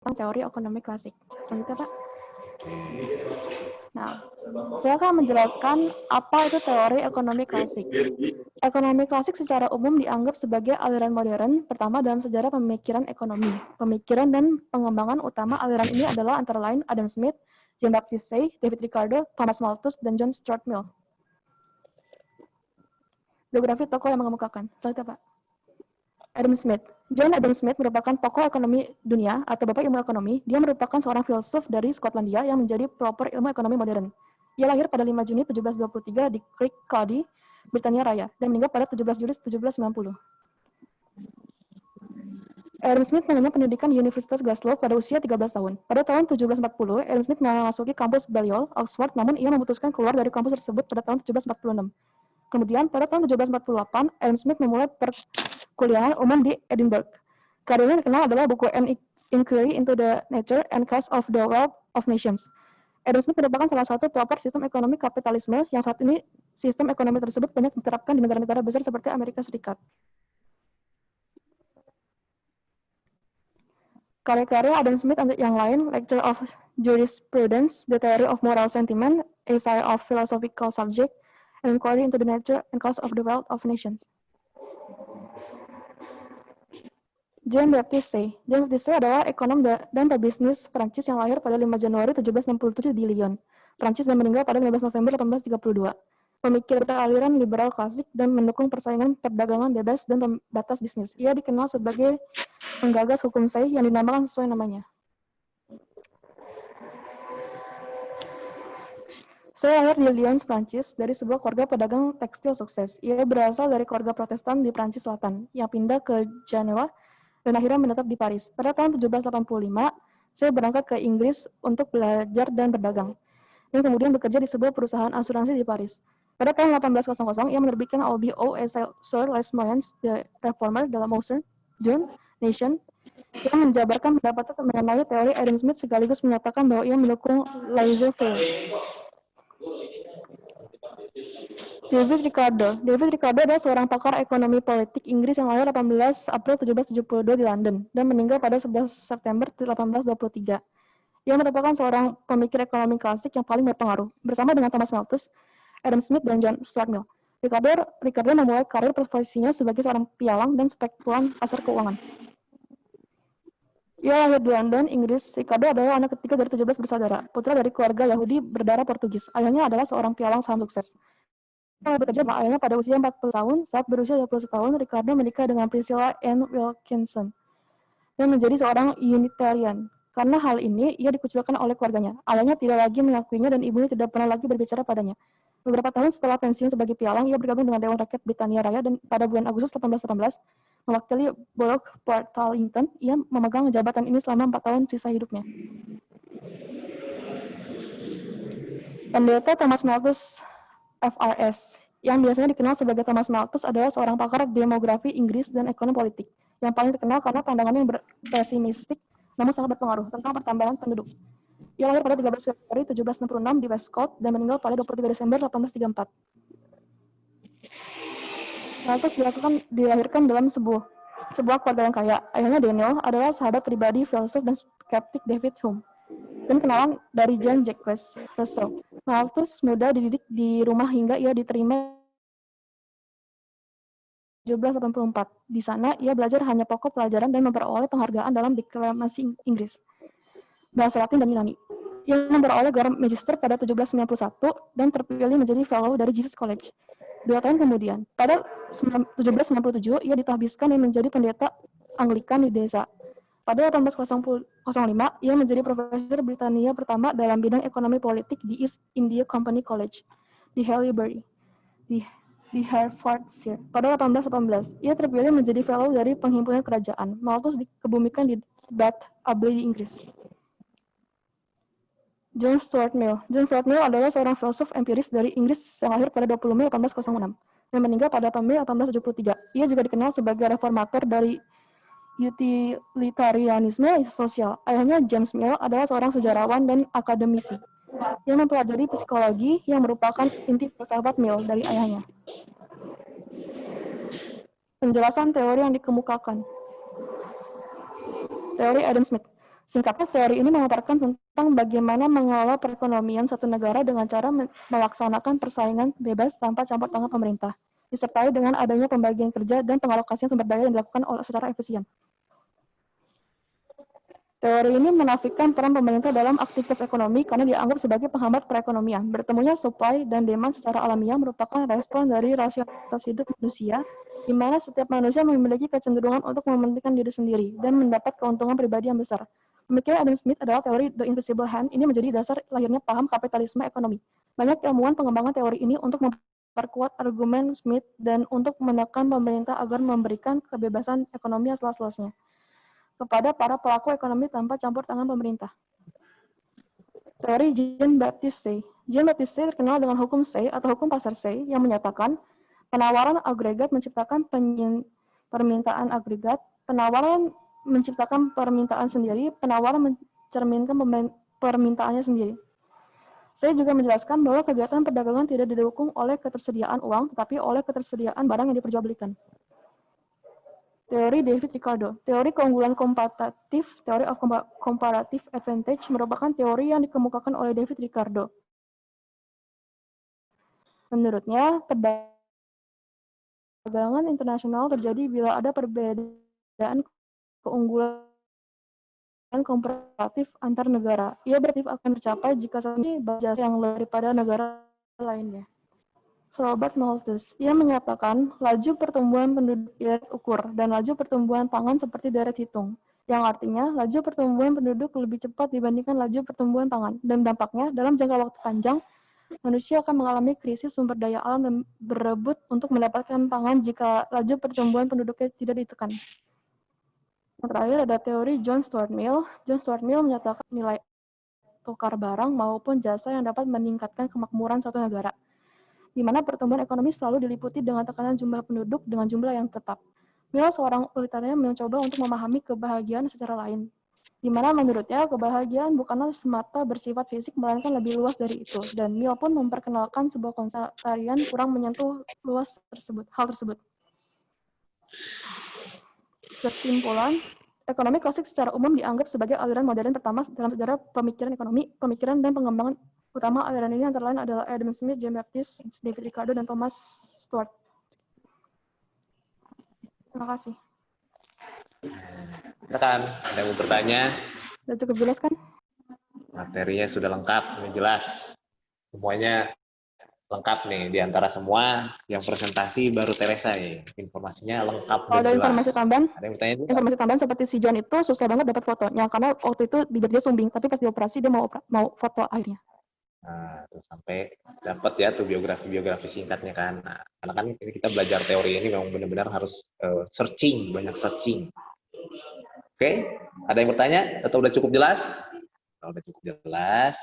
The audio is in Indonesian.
tentang teori ekonomi klasik. Selanjutnya, Pak. Nah, saya akan menjelaskan apa itu teori ekonomi klasik. Ekonomi klasik secara umum dianggap sebagai aliran modern pertama dalam sejarah pemikiran ekonomi. Pemikiran dan pengembangan utama aliran ini adalah antara lain Adam Smith, Jean-Baptiste Say, David Ricardo, Thomas Malthus, dan John Stuart Mill. Biografi tokoh yang mengemukakan. Selanjutnya, Pak. Adam Smith. John Adam Smith merupakan tokoh ekonomi dunia atau bapak ilmu ekonomi. Dia merupakan seorang filsuf dari Skotlandia yang menjadi pelopor ilmu ekonomi modern. Ia lahir pada 5 Juni 1723 di Kirkcaldy, Britania Raya, dan meninggal pada 17 Juli 1790. Adam Smith menempuh pendidikan di Universitas Glasgow pada usia 13 tahun. Pada tahun 1740, Adam Smith memasuki kampus Balliol, Oxford, namun ia memutuskan keluar dari kampus tersebut pada tahun 1746. Kemudian, pada tahun 1748, Adam Smith memulai perkuliahan umum di Edinburgh. Karyanya dikenal adalah buku An Inquiry into the Nature and Cause of the Wealth of Nations. Adam Smith merupakan salah satu pelopor sistem ekonomi kapitalisme yang saat ini sistem ekonomi tersebut banyak diterapkan di negara-negara besar seperti Amerika Serikat. Karya-karya Adam Smith yang lain, Lecture of Jurisprudence, The Theory of Moral Sentiment, Essay of Philosophical Subject, and Inquiry into the Nature and Cause of the Wealth of Nations. Jean-Baptiste Say. Jean-Baptiste Say adalah ekonom dan pebisnis Prancis yang lahir pada 5 Januari 1767 di Lyon, Prancis, dan meninggal pada 15 November 1832. Pemikir beraliran liberal klasik dan mendukung persaingan perdagangan bebas dan pembatas bisnis. Ia dikenal sebagai penggagas hukum Say yang dinamakan sesuai namanya. Saya lahir di Lyon, Prancis, dari sebuah keluarga pedagang tekstil sukses. Ia berasal dari keluarga Protestan di Prancis Selatan, yang pindah ke Jenewa dan akhirnya menetap di Paris. Pada tahun 1785, saya berangkat ke Inggris untuk belajar dan berdagang, dan kemudian bekerja di sebuah perusahaan asuransi di Paris. Pada tahun 1800, ia menerbitkan LBO Sir Les Moyens, The Reformer dalam Mouser, John, Nation, yang menjabarkan pendapatnya mengenai teori Adam Smith sekaligus menyatakan bahwa ia mendukung laissez-faire. David Ricardo. David Ricardo adalah seorang pakar ekonomi politik Inggris yang lahir 18 April 1772 di London dan meninggal pada 11 September 1823. Ia merupakan seorang pemikir ekonomi klasik yang paling berpengaruh, bersama dengan Thomas Malthus, Adam Smith, dan John Stuart Mill. Ricardo memulai karir profesinya sebagai seorang pialang dan spekulan pasar keuangan. Ia lahir di London, Inggris. Ricardo adalah anak ketiga dari 17 bersaudara, putra dari keluarga Yahudi berdarah Portugis. Ayahnya adalah seorang pialang saham sukses. Ia bekerja sama ayahnya pada usia 40 tahun. Saat berusia 21 tahun, Ricardo menikah dengan Priscilla Ann Wilkinson dan menjadi seorang Unitarian. Karena hal ini, ia dikucilkan oleh keluarganya. Ayahnya tidak lagi mengakuinya dan ibunya tidak pernah lagi berbicara padanya. Beberapa tahun setelah pensiun sebagai pialang, ia bergabung dengan Dewan Rakyat Britania Raya dan pada bulan Agustus 1818, mewakili Borough Portalington, ia memegang jabatan ini selama 4 tahun sisa hidupnya. Pendeta Thomas Malthus, FRS, yang biasanya dikenal sebagai Thomas Malthus, adalah seorang pakar demografi Inggris dan ekonom politik, yang paling terkenal karena pandangannya yang pesimistik namun sangat berpengaruh tentang pertambahan penduduk. Ia lahir pada 13 Februari 1766 di Westcote dan meninggal pada 23 Desember 1834. Malthus dilahirkan dalam sebuah keluarga yang kaya. Ayahnya Daniel adalah sahabat pribadi filsuf dan skeptik David Hume dan kenalan dari Jean-Jacques Rousseau. Malthus muda dididik di rumah hingga ia diterima 1784. Di sana, ia belajar hanya pokok pelajaran dan memperoleh penghargaan dalam deklamasi Inggris, bahasa Latin dan Yunani. Ia memperoleh gelar magister pada 1791 dan terpilih menjadi fellow dari Jesus College. 2 tahun kemudian, pada 1797, ia ditahbiskan dan menjadi pendeta Anglikan di desa. Pada 1805, ia menjadi profesor Britania pertama dalam bidang ekonomi politik di East India Company College di Haileybury, di Hertfordshire. Pada 1818, ia terpilih menjadi fellow dari penghimpunan kerajaan. Malthus dikebumikan di Bath Abbey di Inggris. John Stuart Mill. John Stuart Mill adalah seorang filsuf empiris dari Inggris yang lahir pada 20 Mei 1806 dan meninggal pada 8 Mei 1873. Ia juga dikenal sebagai reformator dari utilitarianisme sosial. Ayahnya James Mill adalah seorang sejarawan dan akademisi yang mempelajari psikologi yang merupakan inti filsafat Mill dari ayahnya. Penjelasan teori yang dikemukakan. Teori Adam Smith. Singkatnya, teori ini memaparkan tentang bagaimana mengelola perekonomian suatu negara dengan cara melaksanakan persaingan bebas tanpa campur tangan pemerintah, disertai dengan adanya pembagian kerja dan pengalokasian sumber daya yang dilakukan secara efisien. Teori ini menafikan peran pemerintah dalam aktivitas ekonomi karena dianggap sebagai penghambat perekonomian. Bertemunya supply dan demand secara alamiah merupakan respon dari rasionalitas hidup manusia, di mana setiap manusia memiliki kecenderungan untuk mementingkan diri sendiri dan mendapat keuntungan pribadi yang besar. Pemikiran Adam Smith adalah teori The Invisible Hand. Ini menjadi dasar lahirnya paham kapitalisme ekonomi. Banyak ilmuwan pengembangan teori ini untuk memperkuat argumen Smith dan untuk menekan pemerintah agar memberikan kebebasan ekonomi yang seluas-luasnya kepada para pelaku ekonomi tanpa campur tangan pemerintah. Teori Jean-Baptiste Say. Jean-Baptiste Say terkenal dengan hukum Say atau hukum pasar Say yang menyatakan penawaran agregat menciptakan permintaan agregat, penawaran menciptakan permintaan sendiri, penawaran mencerminkan permintaannya sendiri. Saya juga menjelaskan bahwa kegiatan perdagangan tidak didukung oleh ketersediaan uang, tetapi oleh ketersediaan barang yang diperjualbelikan. Teori David Ricardo. Teori keunggulan komparatif, Theory of Comparative Advantage, merupakan teori yang dikemukakan oleh David Ricardo. Menurutnya, perdagangan internasional terjadi bila ada perbedaan keunggulan komparatif antar negara. Ia berarti akan tercapai jika satu jasa yang lebih daripada negara lainnya. Robert Malthus, ia menyatakan laju pertumbuhan penduduk deret ukur dan laju pertumbuhan pangan seperti deret hitung, yang artinya laju pertumbuhan penduduk lebih cepat dibandingkan laju pertumbuhan pangan, dan dampaknya dalam jangka waktu panjang, manusia akan mengalami krisis sumber daya alam dan berebut untuk mendapatkan pangan jika laju pertumbuhan penduduknya tidak ditekan. Yang terakhir ada teori John Stuart Mill. John Stuart Mill menyatakan nilai tukar barang maupun jasa yang dapat meningkatkan kemakmuran suatu negara, di mana pertumbuhan ekonomi selalu diliputi dengan tekanan jumlah penduduk dengan jumlah yang tetap. Mill, seorang utilitarian, mencoba untuk memahami kebahagiaan secara lain, di mana menurutnya kebahagiaan bukanlah semata bersifat fisik, melainkan lebih luas dari itu. Dan Mill pun memperkenalkan sebuah konsep tarian kurang menyentuh hal tersebut. Kesimpulan, ekonomi klasik secara umum dianggap sebagai aliran modern pertama dalam sejarah pemikiran ekonomi, pemikiran, dan pengembangan. Utama aliran ini antara lain adalah Adam Smith, Jean-Baptiste, David Ricardo, dan Thomas Stuart. Terima kasih. Silakan, ada yang mau bertanya? Sudah cukup jelas kan? Materinya sudah lengkap, ini jelas. Semuanya lengkap nih, di antara semua yang presentasi baru Teresa ya. Informasinya lengkap dan Kalau ada jelas. informasi tambahan, Ada yang bertanya juga? informasi tambahan seperti si John itu susah banget dapat fotonya, karena waktu itu bibir dia sumbing, tapi pas dioperasi dia mau foto akhirnya. Nah, tuh sampai dapat ya tuh biografi singkatnya kan. Nah, karena kan ini kita belajar teori ini memang benar-benar harus searching, banyak searching. Oke, ada yang bertanya atau udah cukup jelas? Kalau udah cukup jelas,